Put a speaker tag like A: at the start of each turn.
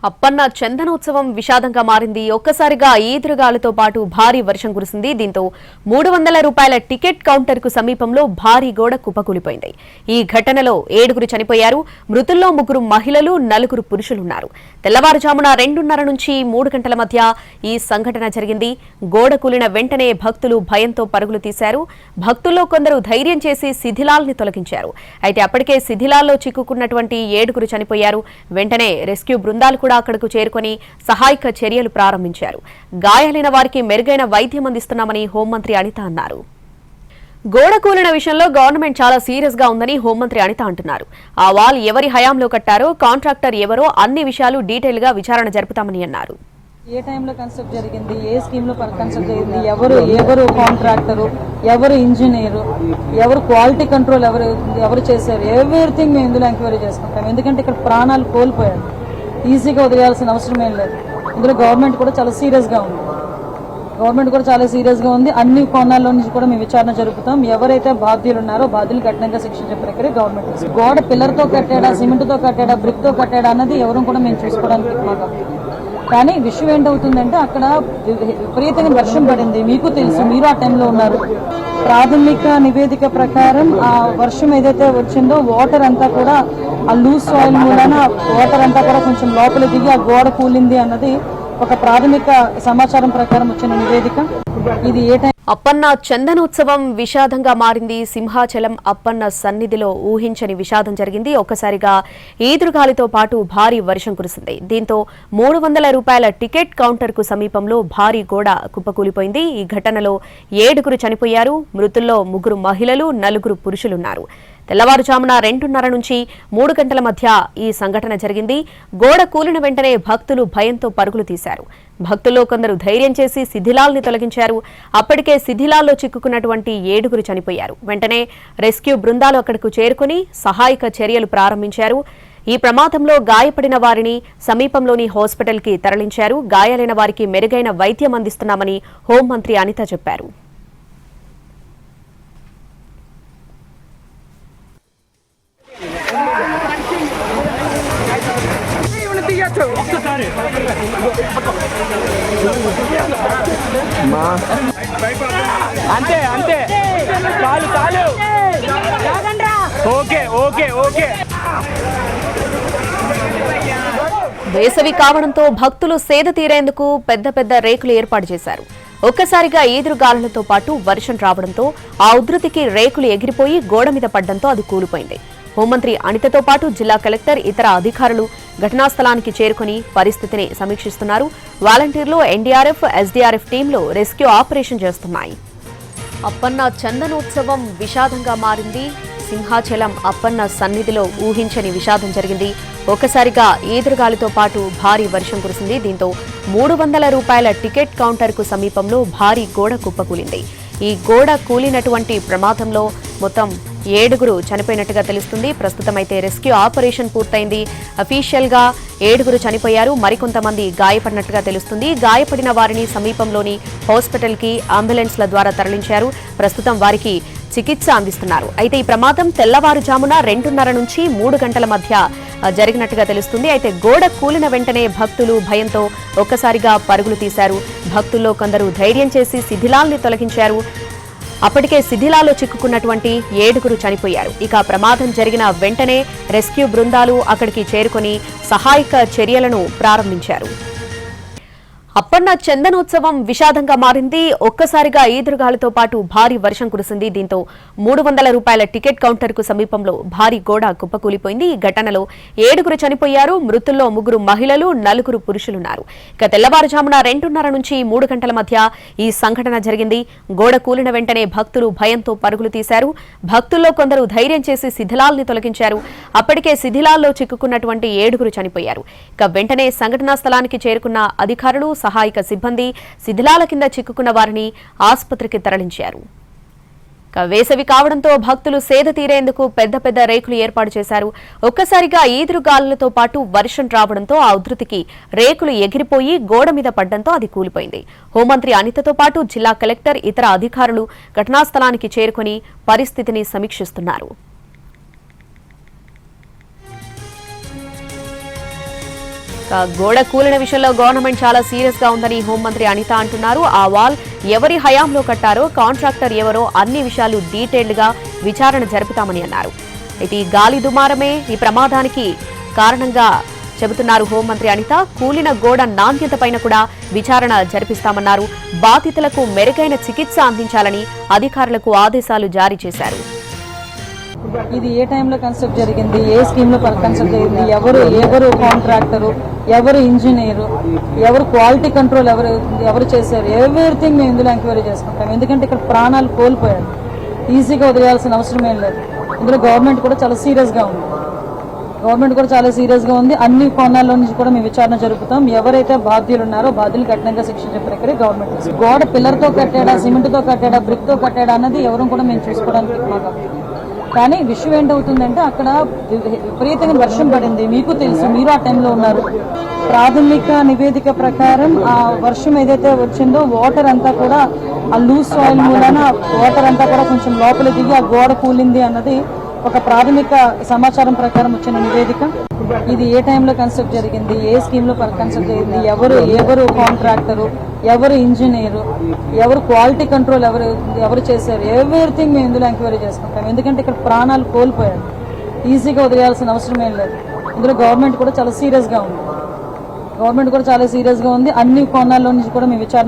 A: అప్పన్న చందనోత్సవం విషాదంగా మారింది. ఒక్కసారిగా ఈదురుగాలితో పాటు భారీ వర్షం కురిసింది. దీంతో 300 రూపాయల టికెట్ కౌంటర్ కు సమీపంలో భారీ గోడ కుప్పకూలిపోయింది. ఈ ఘటనలో 7 చనిపోయారు. మృతుల్లో 3 మహిళలు, 4 పురుషులున్నారు. తెల్లవారుజామున 2:30 నుంచి 3 గంటల మధ్య ఈ సంఘటన జరిగింది. గోడ కూలిన వెంటనే భక్తులు భయంతో పరుగులు తీశారు. భక్తుల్లో కొందరు ధైర్యం చేసి శిథిలాల్ని తొలగించారు. అయితే అప్పటికే శిథిలాల్లో చిక్కుకున్నటువంటి 7 చనిపోయారు. వెంటనే రెస్క్యూ బృందాలు కూడా అక్కడకు చేరుకొని సహాయక చర్యలు ప్రారంభించారు. గాయాలైన వారికి మెరుగైన వైద్యం అందిస్తున్నామని హోంమంత్రి అనిత అన్నారు. గోడ కూలిన విషయంలో గవర్నమెంట్ చాలా సీరియస్ గా ఉందని హోంమంత్రి అనిత అంటున్నారు. ఆ వాల్ ఎవరి హయాంలో కట్టారో, కాంట్రాక్టర్ ఎవరో అన్ని విషయాలు డీటెయిల్ గా విచారణ జరుపుతామని అన్నారు.
B: ఏ టైంలో కన్స్ట్రక్ట్ జరిగింది, ఏ స్కీమ్ లో కన్స్ట్రక్ట్ జరిగింది, ఎవరు కాంట్రాక్టరు, ఎవరు ఇంజనీరు, ఎవరు క్వాలిటీ కంట్రోల్ ఎవరు చేశారు, ఎవ్రీథింగ్ మేము ఇందులో ఎంక్వైరీ చేసుకుంటాం. ఎందుకంటే ఇక్కడ ప్రాణాలు కోల్పోయారు, ఈజీగా వదిలేయాల్సిన అవసరం ఏం లేదు. ఇందులో గవర్నమెంట్ కూడా చాలా సీరియస్ గా ఉంది. అన్ని కోణాల్లో నుంచి కూడా మేము విచారణ జరుపుతాం. ఎవరైతే బాధ్యులు ఉన్నారో బాధ్యులు కఠినంగా శిక్షించే ప్రక్రియ గవర్నమెంట్. గోడ పిల్లర్ తో కట్టాడా, సిమెంట్ తో కట్టాడా, బ్రిక్ తో కట్టాడా అన్నది ఎవరు కూడా మేము చూసుకోవడానికి మాకు. కానీ విషయం ఏంటవుతుందంటే అక్కడ విపరీతంగా వర్షం పడింది. మీకు తెలుసు, మీరు ఆ టైంలో ఉన్నారు. ప్రాథమిక నివేదిక ప్రకారం ఆ వర్షం ఏదైతే వచ్చిందో వాటర్ అంతా కూడా ఆ లూజ్ సాయిల్ మూలన వాటర్ అంతా కూడా కొంచెం లోపల దిగి ఆ గోడ కూలింది అన్నది ఒక ప్రాథమిక సమాచారం ప్రకారం వచ్చిన నివేదిక. ఇది ఏ టైం
A: అప్పన్న చందనోత్సవం విషాదంగా మారింది. సింహాచలం అప్పన్న సన్నిధిలో ఊహించని విషాదం జరిగింది. ఒక్కసారిగా ఈదురుగాలితో పాటు భారీ వర్షం కురిసింది. దీంతో 300 రూపాయల టికెట్ కౌంటర్ కు సమీపంలో భారీ గోడ కుప్పకూలిపోయింది. ఈ ఘటనలో 7 చనిపోయారు. మృతుల్లో 3 మహిళలు, 4 పురుషులున్నారు. తెల్లవారుజామున 2:30 నుంచి 3 గంటల మధ్య ఈ సంఘటన జరిగింది. గోడ కూలిన వెంటనే భక్తులు భయంతో పరుగులు తీశారు. భక్తుల్లో కొందరు ధైర్యం చేసి శిథిలాల్ని తొలగించారు. అప్పటికే శిథిలాల్లో చిక్కుకున్నటువంటి 7 చనిపోయారు. వెంటనే రెస్క్యూ బృందాలు అక్కడకు చేరుకుని సహాయక చర్యలు ప్రారంభించారు. ఈ ప్రమాదంలో గాయపడిన వారిని సమీపంలోని హాస్పిటల్కి తరలించారు. గాయాలైన వారికి మెరుగైన వైద్యం అందిస్తున్నామని హోంమంత్రి అనిత చెప్పారు.
C: అంతే అంతే చాలు చాలు ఓకే ఓకే ఓకే.
A: వేసవి కావడంతో భక్తులు సేద తీరేందుకు పెద్ద రేకులు ఏర్పాటు చేశారు. ఒక్కసారిగా ఈదురుగాలులతో పాటు వర్షం రావడంతో ఆ ఉధృతికి రేకులు ఎగిరిపోయి గోడ మీద పడ్డంతో అది కూలిపోయింది. హోంమంత్రి అనితతో పాటు జిల్లా కలెక్టర్, ఇతర అధికారులు ఘటనా స్థలానికి చేరుకుని పరిస్థితిని సమీక్షిస్తున్నారు. వాలంటీర్లు, ఎన్డీఆర్ఎఫ్, ఎస్డీఆర్ఎఫ్ టీంలు రెస్క్యూ ఆపరేషన్ చేస్తున్నాయి. అప్పన్న చందనోత్సవం విషాదంగా మారింది. సింహాచలం అప్పన్న సన్నిధిలో ఊహించని విషాదం జరిగింది. ఒక్కసారిగా ఈదురుగాలితో పాటు భారీ వర్షం కురిసింది. దీంతో 300 రూపాయల టికెట్ కౌంటర్ కు సమీపంలో భారీ గోడ కుప్పకూలింది. ఈ గోడ కూలినటువంటి ప్రమాదంలో మొత్తం 7 చనిపోయినట్టుగా తెలుస్తుంది. ప్రస్తుతం అయితే రెస్క్యూ ఆపరేషన్ పూర్తయింది. అఫీషియల్ గా 7 చనిపోయారు. మరికొంతమంది గాయపడినట్టుగా తెలుస్తుంది. గాయపడిన వారిని సమీపంలోని హాస్పిటల్ కి అంబులెన్స్ల ద్వారా తరలించారు. ప్రస్తుతం వారికి చికిత్స అందిస్తున్నారు. అయితే ఈ ప్రమాదం తెల్లవారుజామున 2:30 నుంచి 3 గంటల మధ్య జరిగినట్టుగా తెలుస్తుంది. అయితే గోడ కూలిన వెంటనే భక్తులు భయంతో ఒక్కసారిగా పరుగులు తీశారు. భక్తుల్లో కొందరు ధైర్యం చేసి శిథిలాల్ని తొలగించారు. అప్పటికే శిథిలాల్లో చిక్కుకున్నటువంటి 7 చనిపోయారు. ఇక ప్రమాదం జరిగిన వెంటనే రెస్క్యూ బృందాలు అక్కడికి చేరుకొని సహాయక చర్యలను ప్రారంభించారు. అప్పన్న చందనోత్సవం విషాదంగా మారింది. ఒక్కసారిగా ఈదురుగాలితో పాటు భారీ వర్షం కురిసింది. దీంతో 300 రూపాయల టికెట్ కౌంటర్ కు సమీపంలో భారీ గోడ కుప్పకూలిపోయింది. ఈ ఘటనలో 7 చనిపోయారు. మృతుల్లో 3 మహిళలు, 4 పురుషులున్నారు. ఇక తెల్లవారుజామున 2:30 నుంచి 3 గంటల మధ్య ఈ సంఘటన జరిగింది. గోడ కూలిన వెంటనే భక్తులు భయంతో పరుగులు తీశారు. భక్తుల్లో కొందరు ధైర్యం చేసి శిథిలాల్ని తొలగించారు. అప్పటికే శిథిలాల్లో చిక్కుకున్నటువంటి 7 చనిపోయారు. ఇక వెంటనే సంఘటనా స్థలానికి చేరుకున్న అధికారులు, సహాయక సిబ్బంది శిథిలాల కింద చిక్కుకున్న వారిని ఆసుపత్రికి తరలించారు. వేసవి కావడంతో భక్తులు సేద తీరేందుకు పెద్ద రేకులు ఏర్పాటు చేశారు. ఒక్కసారిగా ఈదురుగాలులతో పాటు వర్షం రావడంతో ఆ ఉధృతికి రేకులు ఎగిరిపోయి గోడ మీద పడ్డంతో అది కూలిపోయింది. హోంమంత్రి అనితతో పాటు జిల్లా కలెక్టర్, ఇతర అధికారులు ఘటనా స్థలానికి చేరుకుని పరిస్థితిని సమీక్షిస్తున్నారు. గోడ కూలిన విషయంలో గవర్నమెంట్ చాలా సీరియస్ గా ఉందని హోంమంత్రి అనిత అంటున్నారు. ఆ వాల్ ఎవరి హయాంలో కట్టారో, కాంట్రాక్టర్ ఎవరో అన్ని విషయాలు డీటెయిల్డ్ గా విచారణ జరుపుతామని అన్నారు. అయితే ఈ గాలి దుమారమే ఈ ప్రమాదానికి కారణంగా చెబుతున్నారు హోంమంత్రి అనిత. కూలిన గోడ నాణ్యత పైన కూడా విచారణ జరిపిస్తామన్నారు. బాధితులకు మెరుగైన చికిత్స అందించాలని అధికారులకు ఆదేశాలు జారీ చేశారు.
B: ఇది ఏ టైంలో కన్స్ట్రక్ట్ జరిగింది, ఏ స్కీమ్ లో కన్స్ట్రక్ట్ జరిగింది, ఎవరు కాంట్రాక్టరు, ఎవరు ఇంజనీరు, ఎవరు క్వాలిటీ కంట్రోల్ ఎవరు చేశారు, ఎవ్రీథింగ్ మేము ఇందులో ఎంక్వైరీ చేసుకుంటాం. ఎందుకంటే ఇక్కడ ప్రాణాలు కోల్పోయారు, ఈజీగా వదిలేయాల్సిన అవసరం ఏం లేదు. ఇందులో గవర్నమెంట్ కూడా చాలా సీరియస్ గా ఉంది. అన్ని కోణాల్లో నుంచి కూడా మేము విచారణ జరుపుతాం. ఎవరైతే బాధ్యులు ఉన్నారో బాధ్యులు కఠినంగా శిక్షించే ప్రక్రియ గవర్నమెంట్. గోడ పిల్లర్ తో కట్టాడా, సిమెంట్ తో కట్టాడా, బ్రిక్ తో కట్టాడా అన్నది ఎవరు కూడా మేము చూసుకోవడానికి మాకు. కానీ విషయం ఏంటవుతుందంటే అక్కడ విపరీతంగా వర్షం పడింది, మీకు తెలుసు, మీరు ఆ టైంలో ఉన్నారు. ప్రాథమిక నివేదిక ప్రకారం ఆ వర్షం ఏదైతే వచ్చిందో వాటర్ అంతా కూడా ఆ లూజ్ సాయిల్ మూలన వాటర్ అంతా కూడా కొంచెం లోపల దిగి ఆ గోడ కూలింది అన్నది ఒక ప్రాథమిక సమాచారం ప్రకారం వచ్చిన నివేదిక. ఇది ఏ టైంలో కన్స్ట్రక్ట్ జరిగింది, ఏ స్కీమ్ లో కన్స్ట్రక్ట్ జరిగింది, ఎవరు కాంట్రాక్టరు, ఎవరు ఇంజనీరు, ఎవరు క్వాలిటీ కంట్రోల్ ఎవరు చేశారు, ఎవ్రీథింగ్ మేము ఇందులో ఎంక్వైరీ చేసుకుంటాం. ఎందుకంటే ఇక్కడ ప్రాణాలు కోల్పోయారు, ఈజీగా వదిలేయాల్సిన అవసరం ఏం లేదు. ఇందులో గవర్నమెంట్ కూడా చాలా సీరియస్ గా ఉంది. అన్ని కోణాల్లో నుంచి కూడా మేము విచారణ